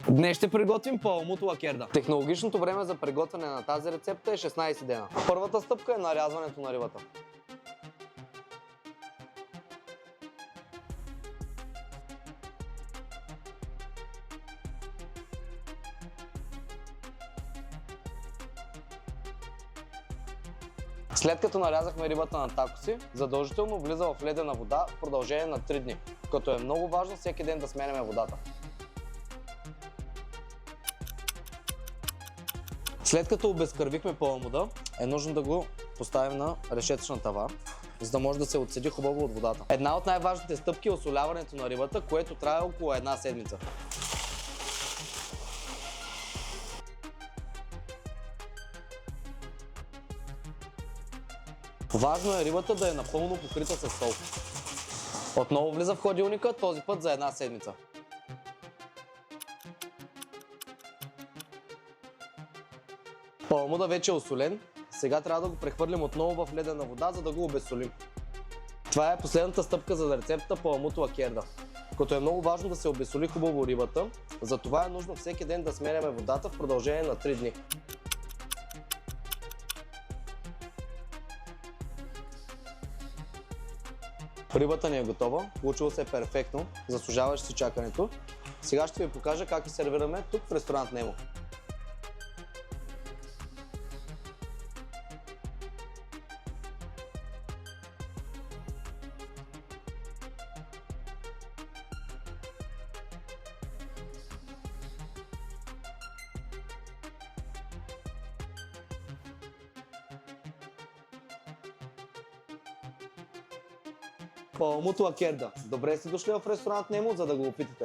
Днес ще приготвим паламут лакерда. Технологичното време за приготвяне на тази рецепта е 16 дена. Първата стъпка е нарязването на рибата. След като нарязахме рибата на такоси, задължително влиза в ледена вода в продължение на 3 дни, като е много важно всеки ден да сменяме водата. След като обезкървихме паламуда, е нужно да го поставим на решетъчна тава, за да може да се отцеди хубаво от водата. Една от най-важните стъпки е осоляването на рибата, което трае около една седмица. Важно е рибата да е напълно покрита с сол. Отново влиза в хладилника, този път за една седмица. Паламуда вече е осолен, сега трябва да го прехвърлим отново в ледена вода, за да го обезсолим. Това е последната стъпка за рецептата паламут лакерда. Като е много важно да се обезсоли хубаво рибата, затова е нужно всеки ден да сменяме водата в продължение на 3 дни. Рибата ни е готова, получило се е перфектно, заслужаваше си чакането. Сега ще ви покажа как я сервираме тук в ресторант Немо. Паламут лакерда. Добре сте дошли в ресторант Немо, за да го опитате.